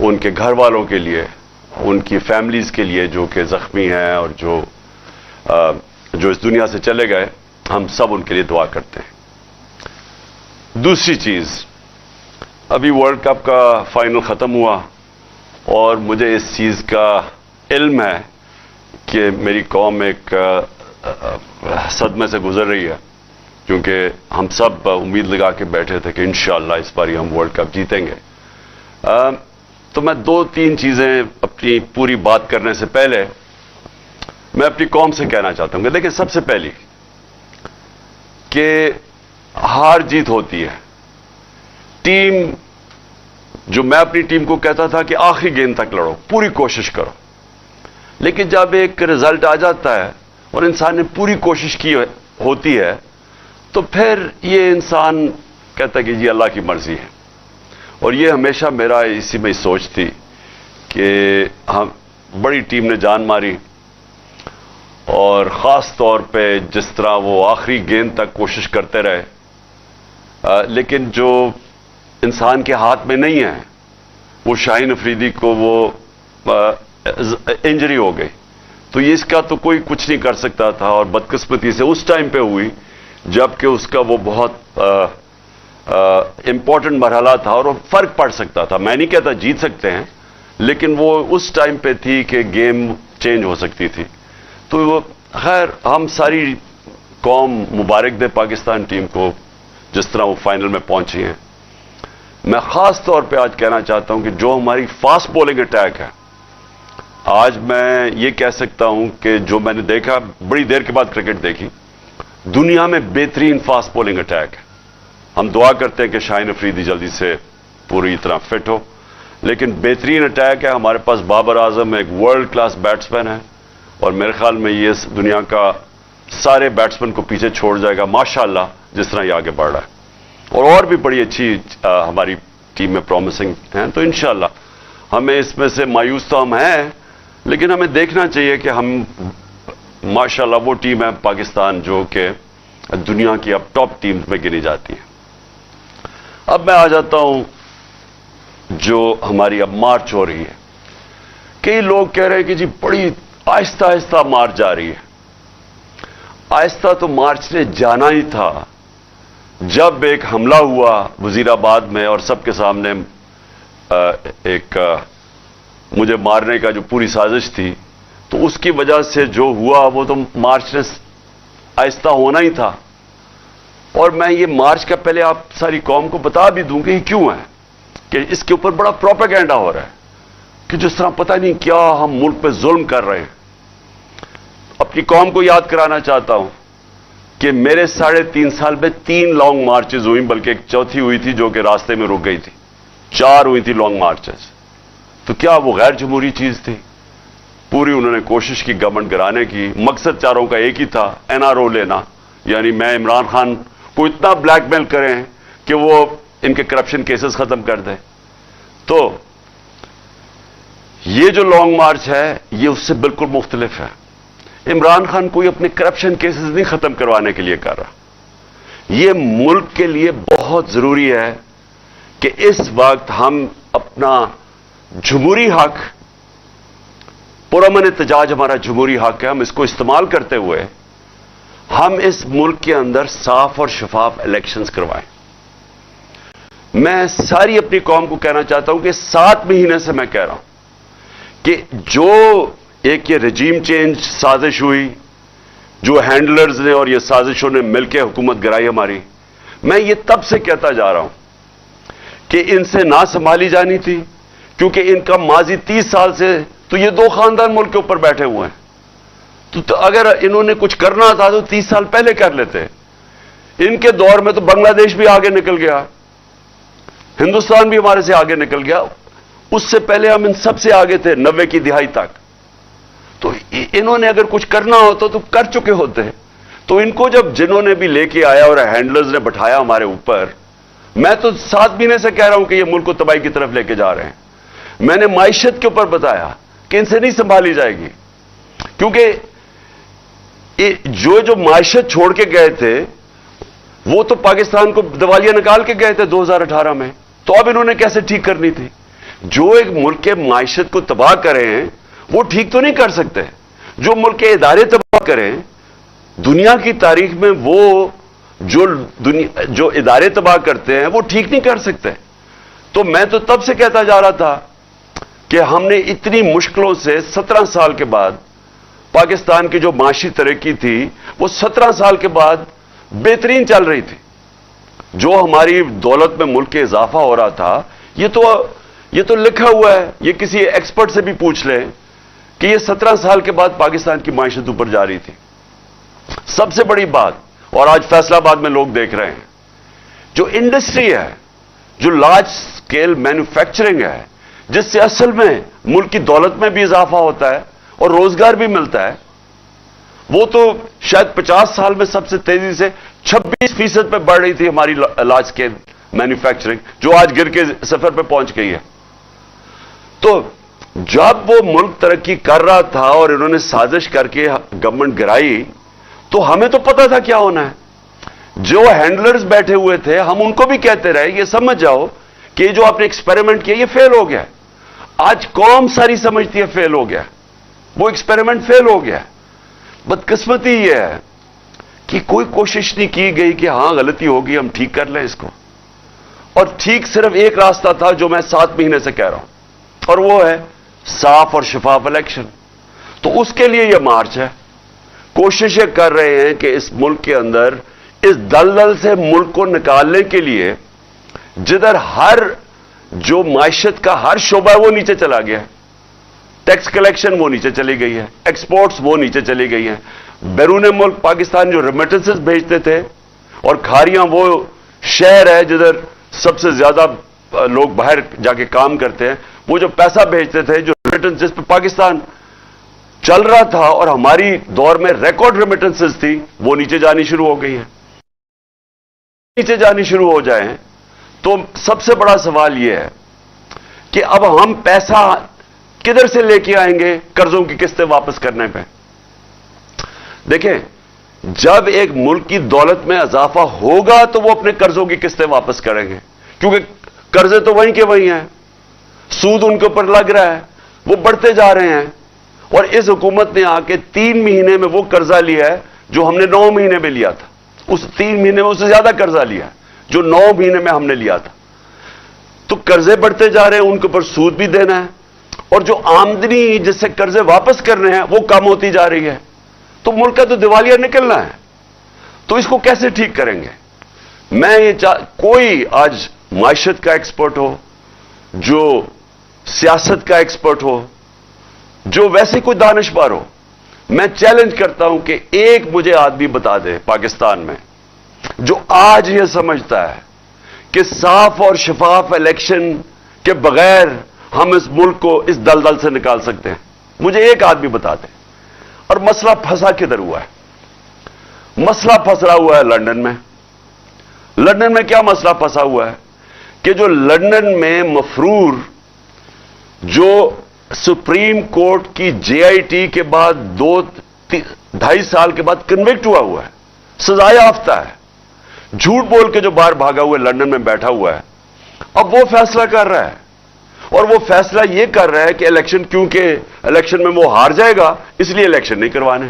ان کے گھر والوں کے لیے, ان کی فیملیز کے لیے جو کہ زخمی ہیں اور جو اس دنیا سے چلے گئے, ہم سب ان کے لیے دعا کرتے ہیں. دوسری چیز, ابھی ورلڈ کپ کا فائنل ختم ہوا اور مجھے اس چیز کا علم ہے کہ میری قوم ایک صدمے سے گزر رہی ہے, کیونکہ ہم سب امید لگا کے بیٹھے تھے کہ انشاءاللہ اس بار ہم ورلڈ کپ جیتیں گے. تو میں 2-3 چیزیں اپنی پوری بات کرنے سے پہلے میں اپنی قوم سے کہنا چاہتا ہوں کہ دیکھیں, سب سے پہلی کہ ہار جیت ہوتی ہے. ٹیم, جو میں اپنی ٹیم کو کہتا تھا کہ آخری گیند تک لڑو, پوری کوشش کرو, لیکن جب ایک رزلٹ آ جاتا ہے اور انسان نے پوری کوشش کی ہوتی ہے تو پھر یہ انسان کہتا ہے کہ جی اللہ کی مرضی ہے. اور یہ ہمیشہ میرا اسی میں سوچ تھی کہ ہم بڑی ٹیم نے جان ماری, اور خاص طور پہ جس طرح وہ آخری گیند تک کوشش کرتے رہے, لیکن جو انسان کے ہاتھ میں نہیں ہے, وہ شاہین افریدی کو وہ انجری ہو گئی, تو یہ اس کا تو کوئی کچھ نہیں کر سکتا تھا, اور بدقسمتی سے اس ٹائم پہ ہوئی جبکہ اس کا وہ بہت امپورٹنٹ مرحلہ تھا اور وہ فرق پڑ سکتا تھا. میں نہیں کہتا جیت سکتے ہیں, لیکن وہ اس ٹائم پہ تھی کہ گیم چینج ہو سکتی تھی. تو خیر, ہم ساری قوم مبارک دے پاکستان ٹیم کو جس طرح وہ فائنل میں پہنچی ہیں. میں خاص طور پہ آج کہنا چاہتا ہوں کہ جو ہماری فاسٹ بولنگ اٹیک ہے, آج میں یہ کہہ سکتا ہوں کہ جو میں نے دیکھا, بڑی دیر کے بعد کرکٹ دیکھی, دنیا میں بہترین فاسٹ بولنگ اٹیک ہے. ہم دعا کرتے ہیں کہ شاہین افریدی جلدی سے پوری طرح فٹ ہو, لیکن بہترین اٹیک ہے. ہمارے پاس بابر اعظم ایک ورلڈ کلاس بیٹسمین ہے, اور میرے خیال میں یہ اس دنیا کا سارے بیٹسمین کو پیچھے چھوڑ جائے گا ماشاءاللہ جس طرح یہ آگے بڑھ رہا ہے. اور بھی بڑی اچھی ہماری ٹیم میں پرومسنگ ہیں, تو انشاءاللہ ہمیں اس میں سے مایوس تو ہم ہیں, لیکن ہمیں دیکھنا چاہیے کہ ہم ماشاءاللہ وہ ٹیم ہے پاکستان جو کہ دنیا کی اب ٹاپ ٹیمز میں گنی جاتی ہے. اب میں آ جاتا ہوں جو ہماری اب مارچ ہو رہی ہے. کئی لوگ کہہ رہے ہیں کہ جی بڑی آہستہ آہستہ مارچ جا رہی ہے. آہستہ تو مارچ نے جانا ہی تھا. جب ایک حملہ ہوا وزیر آباد میں اور سب کے سامنے ایک مجھے مارنے کا جو پوری سازش تھی, تو اس کی وجہ سے جو ہوا وہ تو مارچ نے آہستہ ہونا ہی تھا. اور میں یہ مارچ کا پہلے آپ ساری قوم کو بتا بھی دوں کہ یہ کیوں ہے, کہ اس کے اوپر بڑا پروپیگنڈا ہو رہا ہے کہ جس طرح پتہ نہیں کیا ہم ملک پہ ظلم کر رہے ہیں. اپنی قوم کو یاد کرانا چاہتا ہوں کہ میرے 3.5 سال میں 3 لانگ مارچز ہوئی, بلکہ ایک چوتھی ہوئی تھی جو کہ راستے میں رک گئی تھی. 4 ہوئی تھی لانگ مارچز. تو کیا وہ غیر جمہوری چیز تھی؟ پوری انہوں نے کوشش کی گورنمنٹ گرانے کی. مقصد چاروں کا ایک ہی تھا, NRO لینا, یعنی میں عمران خان کو اتنا بلیک میل کریں کہ وہ ان کے کرپشن کیسز ختم کر دیں. تو یہ جو لانگ مارچ ہے یہ اس سے بالکل مختلف ہے. عمران خان کوئی اپنے کرپشن کیسز نہیں ختم کروانے کے لیے کر رہا. یہ ملک کے لیے بہت ضروری ہے کہ اس وقت ہم اپنا جمہوری حق, پرامن احتجاج ہمارا جمہوری حق ہے, ہم اس کو استعمال کرتے ہوئے ہم اس ملک کے اندر صاف اور شفاف الیکشنز کروائیں. میں ساری اپنی قوم کو کہنا چاہتا ہوں کہ 7 مہینے سے میں کہہ رہا ہوں کہ جو ایک یہ رجیم چینج سازش ہوئی, جو ہینڈلرز نے اور یہ سازشوں نے مل کے حکومت گرائی ہماری, میں یہ تب سے کہتا جا رہا ہوں کہ ان سے نہ سنبھالی جانی تھی, کیونکہ ان کا ماضی 30 سال سے تو یہ 2 خاندان ملک کے اوپر بیٹھے ہوئے ہیں. تو اگر انہوں نے کچھ کرنا تھا تو 30 سال پہلے کر لیتے. ان کے دور میں تو بنگلہ دیش بھی آگے نکل گیا, ہندوستان بھی ہمارے سے آگے نکل گیا. اس سے پہلے ہم ان سب سے آگے تھے 90 کی دہائی تک. تو انہوں نے اگر کچھ کرنا ہوتا تو کر چکے ہوتے. تو ان کو جب جنہوں نے بھی لے کے آیا اور ہینڈلرز نے بٹھایا ہمارے اوپر, میں تو 7 مہینے سے کہہ رہا ہوں کہ یہ ملک کو تباہی کی طرف لے کے جا رہے ہیں. میں نے معیشت کے اوپر بتایا کہ ان سے نہیں سنبھالی جائے گی, کیونکہ جو معیشت چھوڑ کے گئے تھے وہ تو پاکستان کو دیوالیہ نکال کے گئے تھے 2018 میں. تو اب انہوں نے کیسے ٹھیک کرنی تھی؟ جو ایک ملک کے معیشت کو تباہ کرے ہیں وہ ٹھیک تو نہیں کر سکتے. جو ملک کے ادارے تباہ کریں دنیا کی تاریخ میں وہ جو ادارے تباہ کرتے ہیں وہ ٹھیک نہیں کر سکتے. تو میں تو تب سے کہتا جا رہا تھا کہ ہم نے اتنی مشکلوں سے 17 سال کے بعد پاکستان کی جو معاشی ترقی تھی وہ 17 سال کے بعد بہترین چل رہی تھی. جو ہماری دولت میں ملک کے اضافہ ہو رہا تھا یہ تو لکھا ہوا ہے. یہ کسی ایکسپرٹ سے بھی پوچھ لیں کہ یہ 17 سال کے بعد پاکستان کی معیشت اوپر جا رہی تھی. سب سے بڑی بات، اور آج فیصلہ آباد میں لوگ دیکھ رہے ہیں، جو انڈسٹری ہے، جو لارج سکیل مینوفیکچرنگ ہے، جس سے اصل میں ملک کی دولت میں بھی اضافہ ہوتا ہے اور روزگار بھی ملتا ہے، وہ تو شاید 50 سال میں سب سے تیزی سے 26% پہ بڑھ رہی تھی ہماری لارج سکیل مینوفیکچرنگ، جو آج گر کے صفر پہ پہنچ گئی ہے. تو جب وہ ملک ترقی کر رہا تھا اور انہوں نے سازش کر کے گورنمنٹ گرائی تو ہمیں تو پتا تھا کیا ہونا ہے. جو ہینڈلرز بیٹھے ہوئے تھے ہم ان کو بھی کہتے رہے یہ سمجھ جاؤ کہ جو آپ نے ایکسپیریمنٹ کیا یہ فیل ہو گیا. آج قوم ساری سمجھتی ہے فیل ہو گیا، وہ ایکسپیریمنٹ فیل ہو گیا. بدقسمتی یہ ہے کہ کوئی کوشش نہیں کی گئی کہ ہاں غلطی ہوگی ہم ٹھیک کر لیں اس کو. اور ٹھیک صرف ایک راستہ تھا جو میں 7 مہینے سے کہہ رہا ہوں، اور وہ ہے صاف اور شفاف الیکشن. تو اس کے لیے یہ مارچ ہے. کوششیں کر رہے ہیں کہ اس ملک کے اندر اس دلدل سے ملک کو نکالنے کے لیے جدھر ہر جو معیشت کا ہر شعبہ ہے وہ نیچے چلا گیا ہے. ٹیکس کلیکشن وہ نیچے چلی گئی ہے، ایکسپورٹس وہ نیچے چلی گئی ہیں. بیرون ملک پاکستان جو ریمیٹنسز بھیجتے تھے، اور کھاریاں وہ شہر ہے جدھر سب سے زیادہ لوگ باہر جا کے کام کرتے ہیں، وہ جو پیسہ بھیجتے تھے، جو ریمیٹنسز پہ پاکستان چل رہا تھا اور ہماری دور میں ریکارڈ ریمیٹنسز تھی، وہ نیچے جانی شروع ہو گئی ہیں. نیچے جانی شروع ہو جائیں تو سب سے بڑا سوال یہ ہے کہ اب ہم پیسہ کدھر سے لے کے آئیں گے قرضوں کی قسطیں واپس کرنے پہ. دیکھیں، جب ایک ملک کی دولت میں اضافہ ہوگا تو وہ اپنے قرضوں کی قسطیں واپس کریں گے، کیونکہ قرضے تو وہیں کے وہیں ہیں، سود ان کے اوپر لگ رہا ہے، وہ بڑھتے جا رہے ہیں. اور اس حکومت نے آ کے 3 مہینے میں وہ قرضہ لیا ہے جو ہم نے 9 مہینے میں لیا تھا. اس 3 مہینے میں اس سے زیادہ قرضہ لیا ہے جو 9 مہینے میں ہم نے لیا تھا. تو قرضے بڑھتے جا رہے ہیں، ان کے اوپر سود بھی دینا ہے، اور جو آمدنی جس سے قرضے واپس کرنے ہیں وہ کم ہوتی جا رہی ہے. تو ملک کا تو دیوالیہ نکلنا ہے. تو اس کو کیسے ٹھیک کریں گے؟ میں یہ کوئی آج معیشت کا ایکسپرٹ ہو، جو سیاست کا ایکسپرٹ ہو، جو ویسے کوئی دانشور ہو، میں چیلنج کرتا ہوں کہ ایک مجھے آدمی بتا دے پاکستان میں جو آج یہ سمجھتا ہے کہ صاف اور شفاف الیکشن کے بغیر ہم اس ملک کو اس دلدل سے نکال سکتے ہیں. مجھے ایک آدمی بتا دے. اور مسئلہ پھنسا کدھر ہوا ہے؟ مسئلہ پھنسا ہوا ہے لندن میں. لندن میں کیا مسئلہ پھنسا ہوا ہے کہ جو لندن میں مفرور جو سپریم کورٹ کی JIT کے بعد 2-2.5 سال کے بعد کنوکٹ ہوا ہے، سزا یافتہ ہے، جھوٹ بول کے جو باہر بھاگا ہوا ہے لندن میں بیٹھا ہوا ہے، اب وہ فیصلہ کر رہا ہے. اور وہ فیصلہ یہ کر رہا ہے کہ الیکشن، کیونکہ الیکشن میں وہ ہار جائے گا اس لیے الیکشن نہیں کروانے.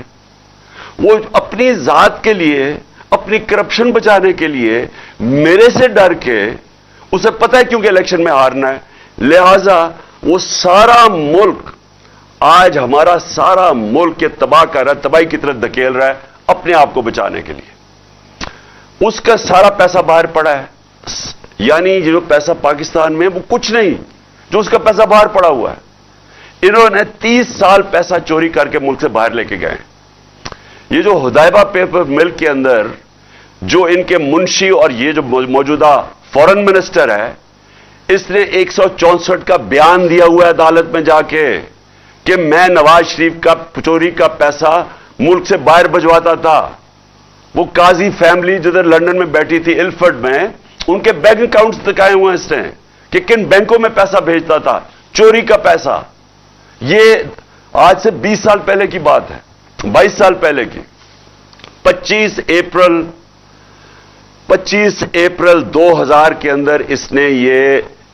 وہ اپنی ذات کے لیے، اپنی کرپشن بچانے کے لیے میرے سے ڈر کے، اسے پتہ ہے کیونکہ الیکشن میں ہارنا ہے، لہذا وہ سارا ملک، آج ہمارا سارا ملک کے تباہ کر رہا ہے، تباہی کی طرف دھکیل رہا ہے اپنے آپ کو بچانے کے لیے. اس کا سارا پیسہ باہر پڑا ہے. یعنی جو پیسہ پاکستان میں وہ کچھ نہیں، جو اس کا پیسہ باہر پڑا ہوا ہے. انہوں نے 30 سال پیسہ چوری کر کے ملک سے باہر لے کے گئے. یہ جو حدائبہ پیپر مل کے اندر جو ان کے منشی اور یہ جو موجودہ فورن منسٹر ہے، اس نے 164 کا بیان دیا ہوا ہے عدالت میں جا کے کہ میں نواز شریف کا چوری کا پیسہ ملک سے باہر بھجواتا تھا. وہ قاضی فیملی جدھر لندن میں بیٹھی تھی الفرڈ میں، ان کے بینک اکاؤنٹس دکھائے ہوئے ہیں اس نے کہ کن بینکوں میں پیسہ بھیجتا تھا، چوری کا پیسہ. یہ آج سے 20 سال پہلے کی بات ہے، 22 سال پہلے کی. 25 اپریل 2000 کے اندر اس نے یہ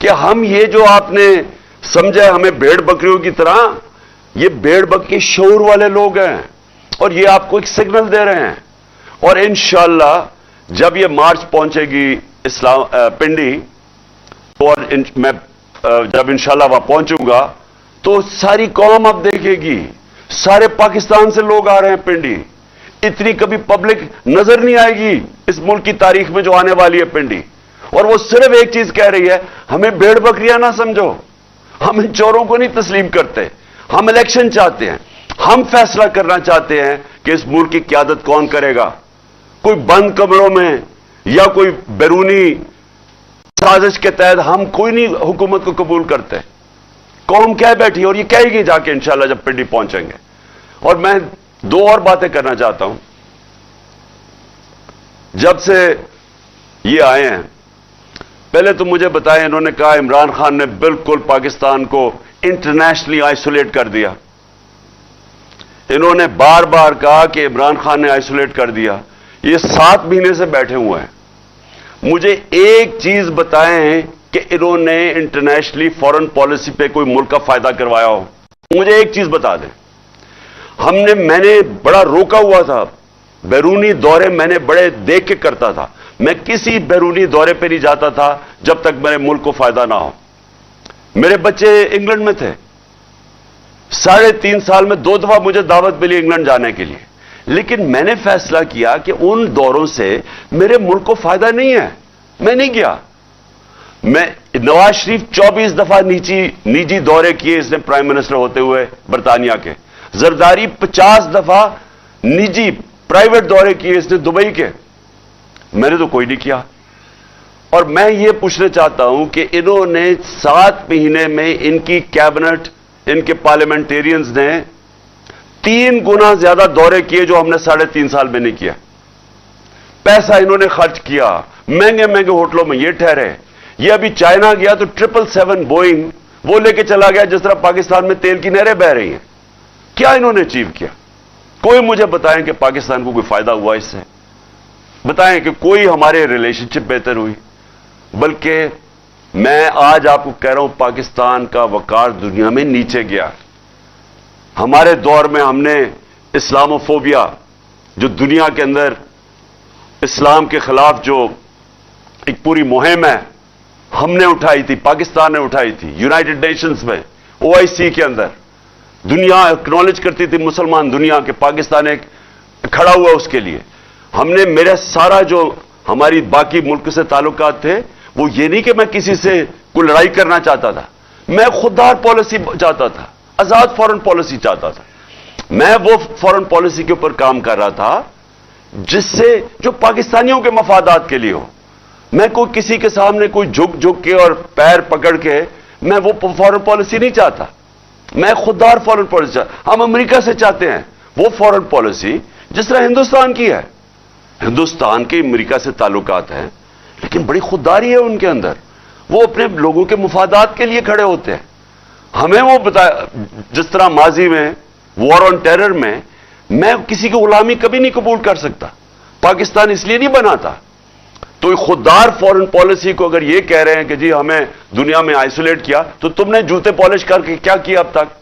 کہ ہم یہ جو آپ نے سمجھا ہمیں بھیڑ بکریوں کی طرح، یہ بھیڑ بکری شعور والے لوگ ہیں اور یہ آپ کو ایک سگنل دے رہے ہیں. اور انشاءاللہ جب یہ مارچ پہنچے گی پنڈی، اور میں جب انشاءاللہ وہاں پہنچوں گا تو ساری قوم اب دیکھے گی، سارے پاکستان سے لوگ آ رہے ہیں پنڈی. اتنی کبھی پبلک نظر نہیں آئے گی اس ملک کی تاریخ میں جو آنے والی ہے پنڈی. اور وہ صرف ایک چیز کہہ رہی ہے، ہمیں بھیڑ بکریاں نہ سمجھو، ہم ان چوروں کو نہیں تسلیم کرتے، ہم الیکشن چاہتے ہیں، ہم فیصلہ کرنا چاہتے ہیں کہ اس ملک کی قیادت کون کرے گا. کوئی بند کمروں میں یا کوئی بیرونی سازش کے تحت ہم کوئی نہیں حکومت کو قبول کرتے. قوم کہہ بیٹھی اور یہ کہے گی جا کے انشاءاللہ جب پنڈی پہنچیں گے. اور میں دو اور باتیں کرنا چاہتا ہوں. جب سے یہ آئے ہیں، پہلے تو مجھے بتائیں، انہوں نے کہا عمران خان نے بالکل پاکستان کو انٹرنیشنلی آئسولیٹ کر دیا. انہوں نے بار بار کہا کہ عمران خان نے آئسولیٹ کر دیا. یہ 7 مہینے سے بیٹھے ہوئے ہیں. مجھے ایک چیز بتائیں کہ انہوں نے انٹرنیشنلی فورن پالیسی پہ کوئی ملک کا فائدہ کروایا ہو. مجھے ایک چیز بتا دیں. میں نے بڑا روکا ہوا تھا، بیرونی دورے میں نے بڑے دیکھ کے کرتا تھا. میں کسی بیرونی دورے پہ نہیں جاتا تھا جب تک میرے ملک کو فائدہ نہ ہو. میرے بچے انگلینڈ میں تھے، 3.5 سال میں 2 دفعہ مجھے دعوت ملی انگلینڈ جانے کے لیے. لیکن میں نے فیصلہ کیا کہ ان دوروں سے میرے ملک کو فائدہ نہیں ہے، میں نہیں گیا. نواز شریف 24 دفعہ نجی دورے کیے اس نے پرائم منسٹر ہوتے ہوئے برطانیہ کے. زرداری 50 دفعہ نجی پرائیویٹ دورے کیے اس نے دبئی کے. میں نے تو کوئی نہیں کیا. اور میں یہ پوچھنا چاہتا ہوں کہ انہوں نے 7 مہینے میں ان کی کیبنٹ، ان کے پارلیمنٹیرینز نے 3 گنا زیادہ دورے کیے جو ہم نے 3.5 سال میں نہیں کیا. پیسہ انہوں نے خرچ کیا، مہنگے مہنگے ہوٹلوں میں یہ ٹھہرے. یہ ابھی چائنا گیا تو 777 بوئنگ وہ لے کے چلا گیا جس طرح پاکستان میں تیل کی نہریں بہ رہی ہیں. کیا انہوں نے اچیو کیا؟ کوئی مجھے بتائیں کہ پاکستان کو کوئی فائدہ ہوا اس سے؟ بتائیں کہ کوئی ہمارے ریلیشن شپ بہتر ہوئی؟ بلکہ میں آج آپ کو کہہ رہا ہوں پاکستان کا وقار دنیا میں نیچے گیا. ہمارے دور میں ہم نے اسلاموفوبیا، جو دنیا کے اندر اسلام کے خلاف جو ایک پوری مہم ہے، ہم نے اٹھائی تھی، پاکستان نے اٹھائی تھی. یونائٹڈ نیشنز میں، OIC کے اندر دنیا ایکنالج کرتی تھی، مسلمان دنیا کے، پاکستان ایک کھڑا ہوا اس کے لیے. ہم نے، میرا سارا جو ہماری باقی ملک سے تعلقات تھے، وہ یہ نہیں کہ میں کسی سے کوئی لڑائی کرنا چاہتا تھا، میں خوددار پالیسی چاہتا تھا، آزاد فورن پالیسی چاہتا تھا. میں وہ فورن پالیسی کے اوپر کام کر رہا تھا جس سے جو پاکستانیوں کے مفادات کے لیے ہو. میں کوئی کسی کے سامنے کوئی جھک کے اور پیر پکڑ کے میں وہ فورن پالیسی نہیں چاہتا. میں خوددار فورن پالیسی چاہتا. ہم امریکہ سے چاہتے ہیں وہ فورن پالیسی جس طرح ہندوستان کی ہے. ہندوستان کے امریکہ سے تعلقات ہیں لیکن بڑی خودداری ہے ان کے اندر. وہ اپنے لوگوں کے مفادات کے لیے کھڑے ہوتے ہیں. ہمیں وہ جس طرح ماضی میں وار آن ٹیرر میں کسی کی غلامی کبھی نہیں قبول کر سکتا. پاکستان اس لیے نہیں بنا تھا. تو خوددار فورن پالیسی کو اگر یہ کہہ رہے ہیں کہ جی ہمیں دنیا میں آئسولیٹ کیا، تو تم نے جوتے پالش کر کے کیا کیا اب تک؟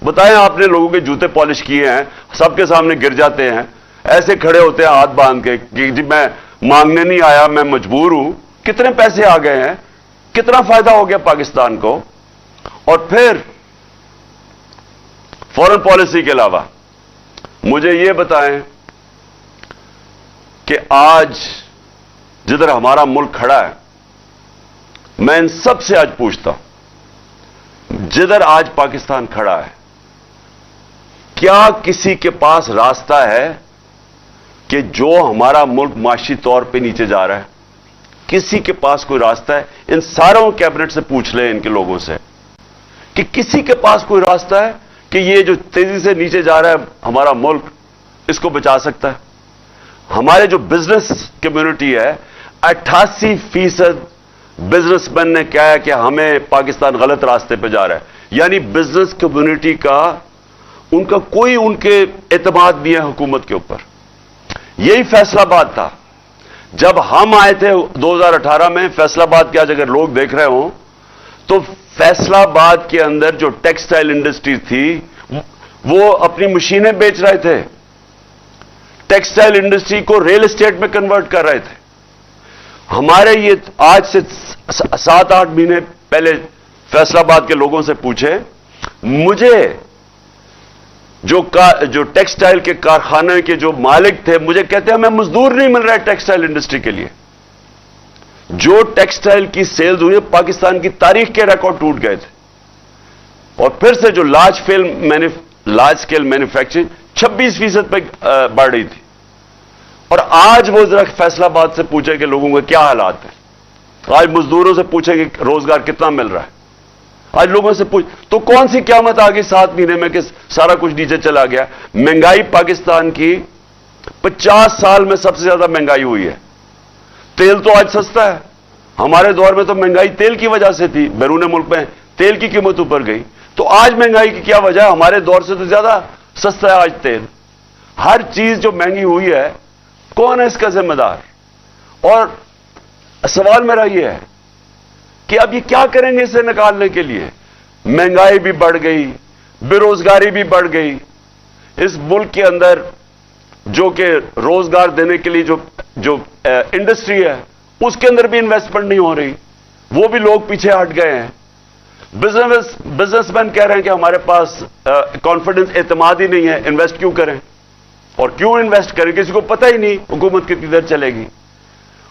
بتائیں. آپ نے لوگوں کے جوتے پالش کیے ہیں، سب کے سامنے گر جاتے ہیں، ایسے کھڑے ہوتے ہیں ہاتھ باندھ کے کہ جی میں مانگنے نہیں آیا، میں مجبور ہوں. کتنے پیسے آ گئے ہیں، کتنا فائدہ ہو گیا پاکستان کو. اور پھر فورن پالیسی کے علاوہ مجھے یہ بتائیں کہ آج جدھر ہمارا ملک کھڑا ہے، میں ان سب سے آج پوچھتا ہوں، جدھر آج پاکستان کھڑا ہے، کیا کسی کے پاس راستہ ہے کہ جو ہمارا ملک معاشی طور پہ نیچے جا رہا ہے؟ کسی کے پاس کوئی راستہ ہے؟ ان ساروں کیبنٹ سے پوچھ لیں، ان کے لوگوں سے، کہ کسی کے پاس کوئی راستہ ہے کہ یہ جو تیزی سے نیچے جا رہا ہے ہمارا ملک، اس کو بچا سکتا ہے؟ ہمارے جو بزنس کمیونٹی ہے، 88% بزنس مین نے کہا ہے کہ ہمیں پاکستان غلط راستے پہ جا رہا ہے. یعنی بزنس کمیونٹی کا، ان کا کوئی ان کے اعتماد نہیں ہے حکومت کے اوپر. یہی فیصلہ آباد تھا جب ہم آئے تھے 2018 میں. فیصلہ آباد کے آج اگر لوگ دیکھ رہے ہوں تو فیصلہ آباد کے اندر جو ٹیکسٹائل انڈسٹری تھی وہ اپنی مشینیں بیچ رہے تھے، ٹیکسٹائل انڈسٹری کو ریل اسٹیٹ میں کنورٹ کر رہے تھے. ہمارے یہ آج سے 7-8 مہینے پہلے فیصلہ آباد کے لوگوں سے پوچھے، مجھے جو ٹیکسٹائل کے کارخانے کے جو مالک تھے مجھے کہتے ہیں ہمیں مزدور نہیں مل رہا ہے ٹیکسٹائل انڈسٹری کے لیے. جو ٹیکسٹائل کی سیلز ہوئی پاکستان کی تاریخ کے ریکارڈ ٹوٹ گئے تھے. اور پھر سے جو لارج اسکیل مینوفیکچرنگ 26% پہ بڑھ رہی تھی. اور آج وہ ذرا فیصلہ آباد سے پوچھے کہ لوگوں کے کیا حالات ہیں. آج مزدوروں سے پوچھیں کہ روزگار کتنا مل رہا ہے. آج لوگوں سے تو کون سی قیامت آ گئی 7 مہینے میں کہ سارا کچھ نیچے چلا گیا. مہنگائی پاکستان کی 50 سال میں سب سے زیادہ مہنگائی ہوئی ہے. تیل تو آج سستا ہے. ہمارے دور میں تو مہنگائی تیل کی وجہ سے تھی، بیرون ملک میں تیل کی قیمت اوپر گئی. تو آج مہنگائی کی کیا وجہ ہے؟ ہمارے دور سے تو زیادہ سستا ہے آج تیل. ہر چیز جو مہنگی ہوئی ہے کون ہے اس کا ذمہ دار؟ اور سوال میرا یہ ہے کہ اب یہ کیا کریں گے اسے نکالنے کے لیے؟ مہنگائی بھی بڑھ گئی، بے روزگاری بھی بڑھ گئی. اس ملک کے اندر جو کہ روزگار دینے کے لیے جو انڈسٹری ہے اس کے اندر بھی انویسٹمنٹ نہیں ہو رہی، وہ بھی لوگ پیچھے ہٹ گئے ہیں. بزنس مین کہہ رہے ہیں کہ ہمارے پاس کانفیڈنس، اعتماد ہی نہیں ہے، انویسٹ کیوں کریں؟ اور کیوں انویسٹ کریں؟ کسی کو پتہ ہی نہیں حکومت کتنی دیر چلے گی.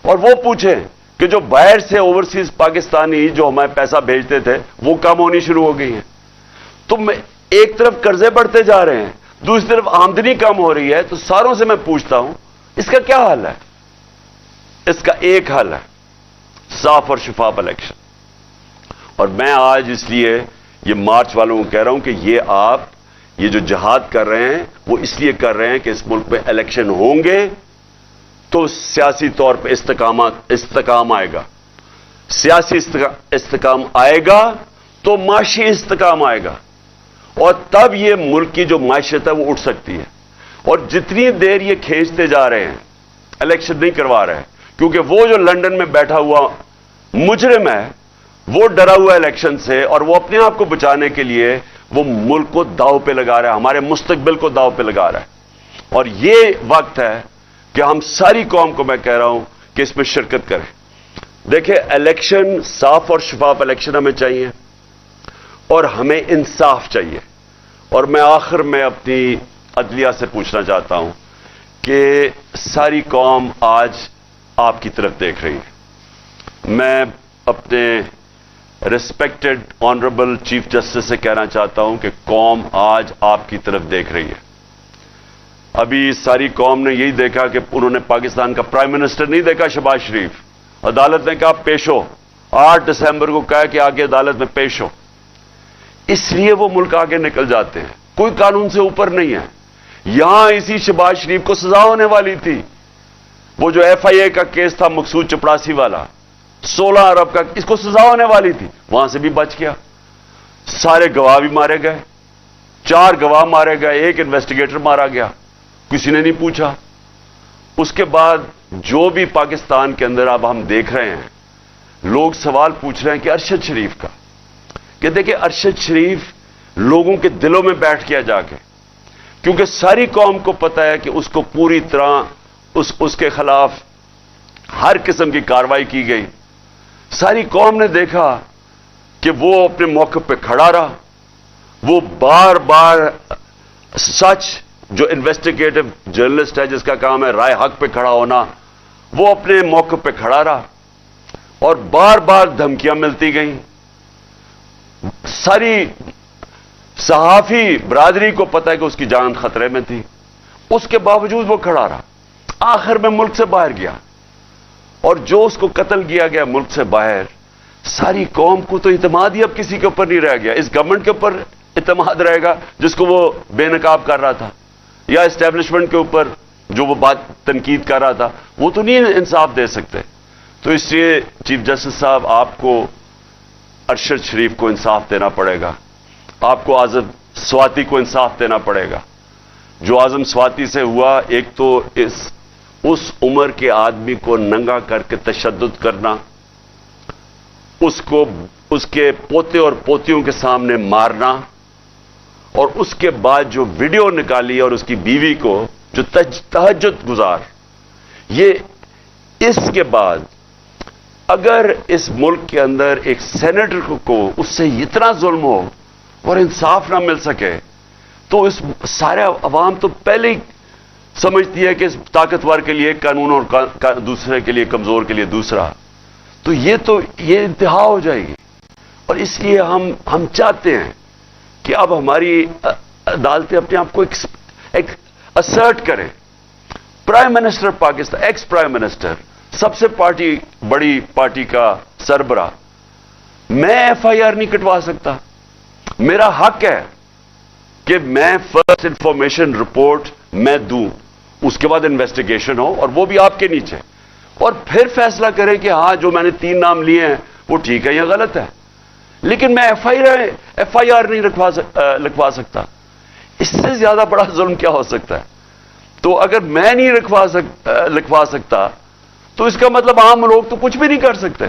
اور وہ پوچھیں کہ جو باہر سے اوورسیز پاکستانی جو ہمیں پیسہ بھیجتے تھے وہ کم ہونی شروع ہو گئی ہیں. تو ایک طرف قرضے بڑھتے جا رہے ہیں، دوسری طرف آمدنی کم ہو رہی ہے. تو ساروں سے میں پوچھتا ہوں اس کا کیا حل ہے؟ اس کا ایک حل ہے، صاف اور شفاف الیکشن. اور میں آج اس لیے یہ مارچ والوں کو کہہ رہا ہوں کہ یہ جو جہاد کر رہے ہیں وہ اس لیے کر رہے ہیں کہ اس ملک میں الیکشن ہوں گے تو سیاسی طور پہ استحکام آئے گا. سیاسی استحکام آئے گا تو معاشی استحکام آئے گا، اور تب یہ ملک کی جو معیشت ہے وہ اٹھ سکتی ہے. اور جتنی دیر یہ کھینچتے جا رہے ہیں، الیکشن نہیں کروا رہے ہیں، کیونکہ وہ جو لندن میں بیٹھا ہوا مجرم ہے وہ ڈرا ہوا الیکشن سے، اور وہ اپنے آپ کو بچانے کے لیے وہ ملک کو داؤ پہ لگا رہا ہے، ہمارے مستقبل کو داؤ پہ لگا رہا ہے. اور یہ وقت ہے کہ ہم ساری قوم کو میں کہہ رہا ہوں کہ اس میں شرکت کریں. دیکھیں، الیکشن صاف اور شفاف الیکشن ہمیں چاہیے، اور ہمیں انصاف چاہیے. اور میں آخر میں اپنی عدلیہ سے پوچھنا چاہتا ہوں کہ ساری قوم آج آپ کی طرف دیکھ رہی ہے. میں اپنے ریسپیکٹڈ آنریبل چیف جسٹس سے کہنا چاہتا ہوں کہ قوم آج آپ کی طرف دیکھ رہی ہے. ابھی ساری قوم نے یہی دیکھا کہ انہوں نے پاکستان کا پرائم منسٹر نہیں دیکھا شہباز شریف. عدالت نے کہا پیش ہو، 8 دسمبر کو کہا کہ آگے عدالت میں پیش ہو. اس لیے وہ ملک آگے نکل جاتے ہیں. کوئی قانون سے اوپر نہیں ہے. یہاں اسی شہباز شریف کو سزا ہونے والی تھی. وہ جو FIA کا کیس تھا مقصود چپڑاسی والا 16 ارب کا، اس کو سزا ہونے والی تھی، وہاں سے بھی بچ گیا. سارے گواہ بھی مارے گئے، 4 گواہ مارے گئے، 1 انویسٹیگیٹر مارا گیا، کسی نے نہیں پوچھا. اس کے بعد جو بھی پاکستان کے اندر اب ہم دیکھ رہے ہیں، لوگ سوال پوچھ رہے ہیں کہ ارشد شریف کا، کہ دیکھیں ارشد شریف لوگوں کے دلوں میں بیٹھ گیا جا کے، کیونکہ ساری قوم کو پتہ ہے کہ اس کو پوری طرح اس کے خلاف ہر قسم کی کارروائی کی گئی. ساری قوم نے دیکھا کہ وہ اپنے موقف پہ کھڑا رہا. وہ بار بار سچ، جو انویسٹیگیٹو جرنلسٹ ہے جس کا کام ہے رائے حق پہ کھڑا ہونا، وہ اپنے موقف پہ کھڑا رہا. اور بار بار دھمکیاں ملتی گئیں. ساری صحافی برادری کو پتہ ہے کہ اس کی جان خطرے میں تھی، اس کے باوجود وہ کھڑا رہا. آخر میں ملک سے باہر گیا، اور جو اس کو قتل کیا گیا ملک سے باہر، ساری قوم کو تو اعتماد ہی اب کسی کے اوپر نہیں رہ گیا. اس گورنمنٹ کے اوپر اعتماد رہے گا جس کو وہ بے نقاب کر رہا تھا، یا اسٹیبلشمنٹ کے اوپر جو وہ بات تنقید کر رہا تھا، وہ تو نہیں انصاف دے سکتے. تو اس لیے چیف جسٹس صاحب، آپ کو ارشد شریف کو انصاف دینا پڑے گا. آپ کو اعظم سواتی کو انصاف دینا پڑے گا. جو اعظم سواتی سے ہوا، ایک تو اس عمر کے آدمی کو ننگا کر کے تشدد کرنا، اس کو اس کے پوتے اور پوتیوں کے سامنے مارنا، اور اس کے بعد جو ویڈیو نکالی اور اس کی بیوی کو جو تہجد گزار، یہ اس کے بعد اگر اس ملک کے اندر ایک سینیٹر کو اس سے اتنا ظلم ہو اور انصاف نہ مل سکے، تو اس سارے عوام تو پہلے ہی سمجھتی ہے کہ اس طاقتور کے لیے قانون اور دوسرے کے لیے کمزور کے لیے دوسرا، تو یہ انتہا ہو جائے گی۔ اور اس لیے ہم چاہتے ہیں کہ اب ہماری عدالتیں اپنے آپ کو ایک اسرٹ کریں۔ Prime minister Pakistan, ex prime minister, سب سے بڑی پارٹی کا سربراہ، میں ایف آئی آر نہیں کٹوا سکتا؟ میرا حق ہے کہ میں فرسٹ انفارمیشن رپورٹ میں دوں، اس کے بعد انویسٹیگیشن ہو، اور وہ بھی آپ کے نیچے، اور پھر فیصلہ کریں کہ ہاں جو میں نے 3 نام لیے ہیں وہ ٹھیک ہے یا غلط ہے۔ لیکن میں ایف آئی آر نہیں لکھوا سکتا۔ اس سے زیادہ بڑا ظلم کیا ہو سکتا ہے؟ تو اگر میں نہیں لکھوا سکتا تو اس کا مطلب عام لوگ تو کچھ بھی نہیں کر سکتے۔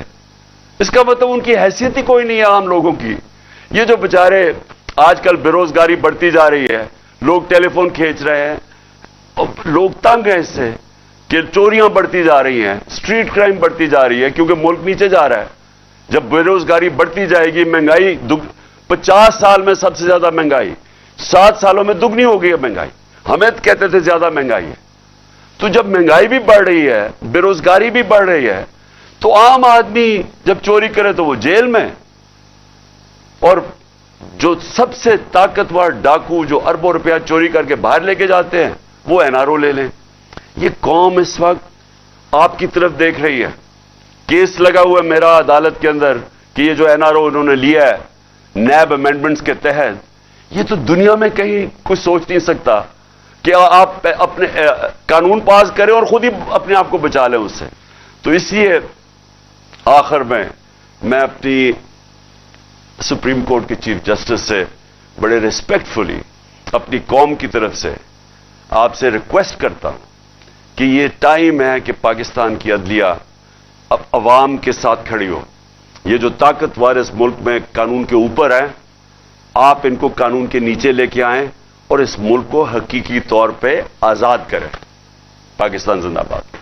اس کا مطلب ان کی حیثیت ہی کوئی نہیں ہے عام لوگوں کی۔ یہ جو بیچارے آج کل بے روزگاری بڑھتی جا رہی ہے، لوگ ٹیلی فون کھینچ رہے ہیں، لوگ تنگ ہیں اس سے کہ چوریاں بڑھتی جا رہی ہیں، اسٹریٹ کرائم بڑھتی جا رہی ہے، کیونکہ ملک نیچے جا رہا ہے۔ جب بے روزگاری بڑھتی جائے گی، مہنگائی 50 سال میں سب سے زیادہ مہنگائی، 7 سالوں میں دگنی ہو گئی ہے مہنگائی۔ ہمیں کہتے تھے زیادہ مہنگائی ہے۔ تو جب مہنگائی بھی بڑھ رہی ہے، بے روزگاری بھی بڑھ رہی ہے، تو عام آدمی جب چوری کرے تو وہ جیل میں، اور جو سب سے طاقتور ڈاکو جو اربوں روپیہ چوری کر کے باہر لے کے جاتے ہیں وہ این آر او لے لیں۔ یہ قوم اس وقت آپ کی طرف دیکھ رہی ہے۔ کیس لگا ہوا ہے میرا عدالت کے اندر کہ یہ جو این آر او انہوں نے لیا ہے نیب امینڈمنٹس کے تحت، یہ تو دنیا میں کہیں کوئی سوچ نہیں سکتا کہ آپ اپنے قانون پاس کریں اور خود ہی اپنے آپ کو بچا لیں اس سے۔ تو اس لیے آخر میں اپنی سپریم کورٹ کے چیف جسٹس سے بڑے ریسپیکٹفلی اپنی قوم کی طرف سے آپ سے ریکویسٹ کرتا ہوں کہ یہ ٹائم ہے کہ پاکستان کی عدلیہ اب عوام کے ساتھ کھڑی ہو۔ یہ جو طاقتور اس ملک میں قانون کے اوپر ہیں، آپ ان کو قانون کے نیچے لے کے آئیں اور اس ملک کو حقیقی طور پہ آزاد کریں۔ پاکستان زندہ باد۔